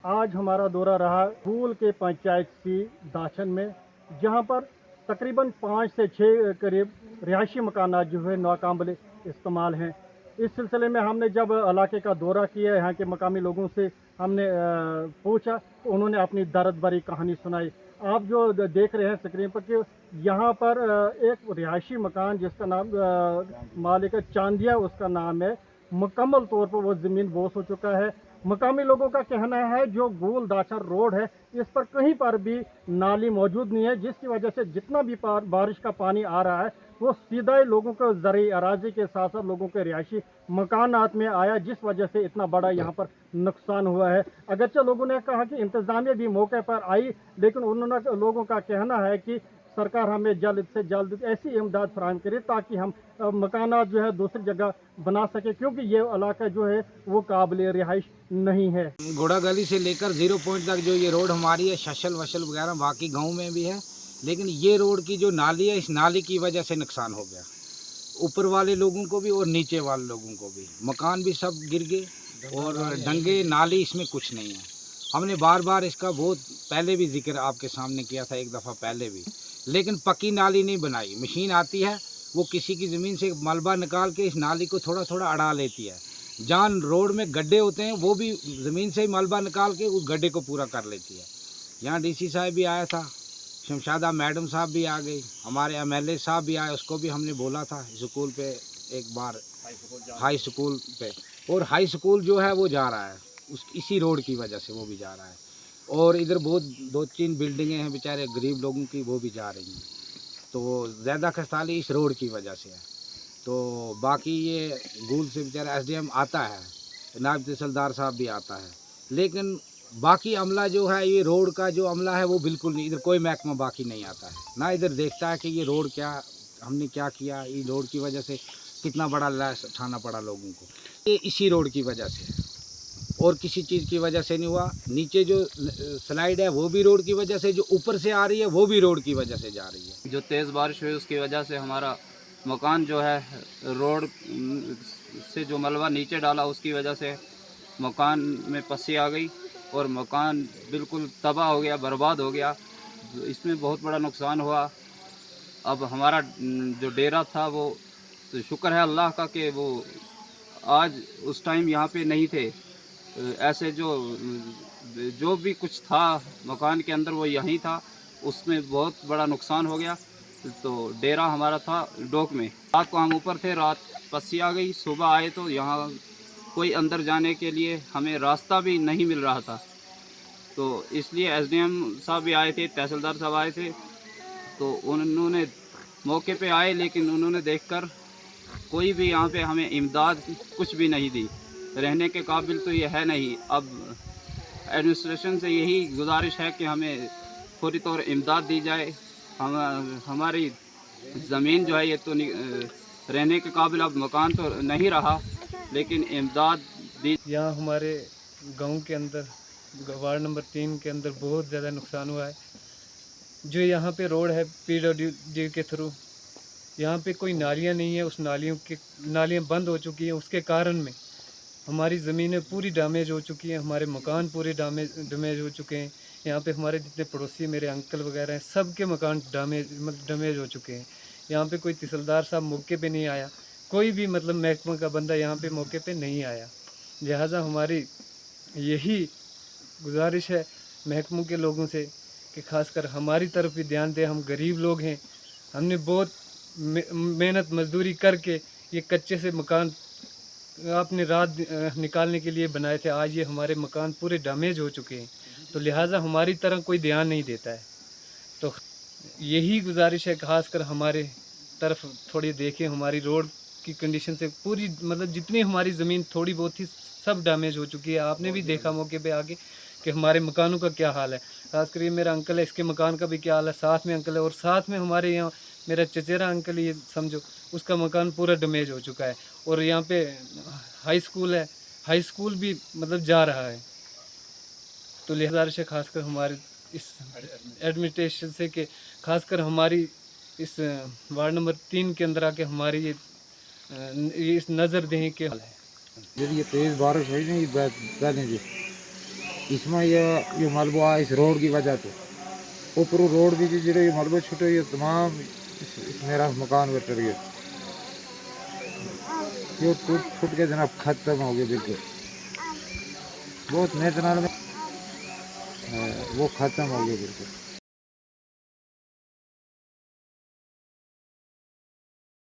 आज हमारा दौरा रहा फूल के पंचायत सी दाशन में, जहां पर तकरीबन 5 से 6 करीब रिहायशी मकानात जो है नाकाबिल इस्तेमाल हैं। इस सिलसिले में हमने जब इलाके का दौरा किया, यहाँ के मकामी लोगों से हमने पूछा, तो उन्होंने अपनी दर्द भरी कहानी सुनाई। आप जो देख रहे हैं स्क्रीन पर कि यहाँ पर एक रिहायशी मकान जिसका नाम मालिक चांदिया उसका नाम है, मुकम्मल तौर पर वो ज़मीन बोस हो चुका है। मकामी लोगों का कहना है जो गोल दाचर रोड है, इस पर कहीं पर भी नाली मौजूद नहीं है, जिसकी वजह से जितना भी बारिश का पानी आ रहा है वो सीधा ही लोगों को ज़रूरी अराजी के साथ साथ लोगों के रिहायशी मकानात में आया, जिस वजह से इतना बड़ा यहाँ पर नुकसान हुआ है। अगरचे लोगों ने कहा कि इंतज़ामिया भी मौके पर आई, लेकिन उन्होंने लोगों का कहना है कि सरकार हमें जल्द से जल्द ऐसी इमदाद फराहम करे ताकि हम मकानात जो है दूसरी जगह बना सके, क्योंकि ये इलाका जो है वो काबिल रिहाइश नहीं है। घोड़ा गली से लेकर 0 पॉइंट तक जो ये रोड हमारी है, शशल वशल वगैरह बाकी गांव में भी है, लेकिन ये रोड की जो नाली है, इस नाली की वजह से नुकसान हो गया, ऊपर वाले लोगों को भी और नीचे वाले लोगों को भी। मकान भी सब गिर गए और डंगे नाली इसमें कुछ नहीं है। हमने बार बार इसका बहुत पहले भी जिक्र आपके सामने किया था, एक दफ़ा पहले भी, लेकिन पक्की नाली नहीं बनाई। मशीन आती है, वो किसी की ज़मीन से मलबा निकाल के इस नाली को थोड़ा थोड़ा अड़ा लेती है। जहाँ रोड में गड्ढे होते हैं वो भी ज़मीन से ही मलबा निकाल के उस गड्ढे को पूरा कर लेती है। यहाँ डीसी साहब भी आया था, शमशादा मैडम साहब भी आ गई, हमारे एमएलए साहब भी आए, उसको भी हमने बोला था स्कूल पे एक बार, हाई स्कूल पे। और हाई स्कूल जो है वो जा रहा है उस इसी रोड की वजह से, वो भी जा रहा है। और इधर बहुत 2-3 बिल्डिंगें हैं बेचारे गरीब लोगों की, वो भी जा रही हैं। तो ज़्यादा खस्ताली इस रोड की वजह से है। तो बाकी ये गूल से बेचारा एसडीएम आता है, नायब तहसीलदार साहब भी आता है, लेकिन बाकी अमला जो है, ये रोड का जो अमला है वो बिल्कुल नहीं, इधर कोई महकमा बाकी नहीं आता है, ना इधर देखता है कि ये रोड क्या हमने क्या किया, ये रोड की वजह से कितना बड़ा लॉस उठाना पड़ा लोगों को। ये इसी रोड की वजह से है और किसी चीज़ की वजह से नहीं हुआ। नीचे जो स्लाइड है वो भी रोड की वजह से, जो ऊपर से आ रही है वो भी रोड की वजह से जा रही है। जो तेज़ बारिश हुई उसकी वजह से हमारा मकान जो है रोड से जो मलबा नीचे डाला उसकी वजह से मकान में पस्सी आ गई और मकान बिल्कुल तबाह हो गया, बर्बाद हो गया। इसमें बहुत बड़ा नुकसान हुआ। अब हमारा जो डेरा था वो, तो शुक्र है अल्लाह का कि वो आज उस टाइम यहाँ पे नहीं थे। ऐसे जो भी कुछ था मकान के अंदर वो यहीं था, उसमें बहुत बड़ा नुकसान हो गया। तो डेरा हमारा था डोक में। रात को हम ऊपर थे, रात पस्सी आ गई, सुबह आए तो यहाँ कोई अंदर जाने के लिए हमें रास्ता भी नहीं मिल रहा था। तो इसलिए एसडीएम साहब भी आए थे, तहसीलदार साहब आए थे, तो उन्होंने मौके पे आए, लेकिन उन्होंने देखकर कोई भी यहाँ पे हमें इमदाद कुछ भी नहीं दी। रहने के काबिल तो ये है नहीं। अब एडमिनिस्ट्रेशन से यही गुजारिश है कि हमें फौरी तौर इमदाद दी जाए। हमारी ज़मीन जो है ये तो रहने के काबिल अब मकान तो नहीं रहा, लेकिन इमदाद दी। यहाँ हमारे गांव के अंदर वार्ड नंबर 3 के अंदर बहुत ज़्यादा नुकसान हुआ है। जो यहाँ पे रोड है पीडब्ल्यूडी के थ्रू, यहाँ पे कोई नालियाँ नहीं है, उस नालियाँ बंद हो चुकी हैं, उसके कारण में हमारी ज़मीनें पूरी डैमेज हो चुकी हैं, हमारे मकान पूरे डैमेज हो चुके हैं। यहाँ पे हमारे जितने पड़ोसी मेरे अंकल वगैरह हैं, सब के मकान डैमेज हो चुके हैं। यहाँ पे कोई तहसीलदार साहब मौके पे नहीं आया, कोई भी महकमा का बंदा यहाँ पे मौके पे नहीं आया। लिहाजा हमारी यही गुजारिश है महकमों के लोगों से कि खासकर हमारी तरफ भी ध्यान दें। हम गरीब लोग हैं, हमने बहुत मेहनत मजदूरी करके ये कच्चे से मकान अपने रात निकालने के लिए बनाए थे। आज ये हमारे मकान पूरे डैमेज हो चुके हैं, तो लिहाजा हमारी तरफ कोई ध्यान नहीं देता है। तो यही गुजारिश है, खासकर हमारे तरफ थोड़ी देखें। हमारी रोड की कंडीशन से पूरी जितनी हमारी ज़मीन थोड़ी बहुत थी सब डैमेज हो चुकी है। आपने भी देखा मौके पे आके कि हमारे मकानों का क्या हाल है। खासकर ये मेरा अंकल है, इसके मकान का भी क्या हाल है, साथ में अंकल है, और साथ में हमारे यहाँ मेरा चचेरा अंकल, ये समझो उसका मकान पूरा डैमेज हो चुका है। और यहाँ पे हाई स्कूल है, हाई स्कूल भी जा रहा है। तो लिहाजा से खासकर हमारे इस एडमिनिस्ट्रेशन से कि खासकर हमारी इस वार्ड नंबर 3 के अंदर आके हमारी ये इस नज़र दें कि यदि ये तेज़ बारिश है नहीं, इसमें ये मलबो आया इस रोड की वजह से ऊपर रोड भी जो ये मलबो छूटे ये तमाम इस मेरा मकान में टर गया, ये टूट फूट के जनाब खत्म हो गया बिल्कुल। बहुत नेतनाल में वो खत्म हो गया बिल्कुल।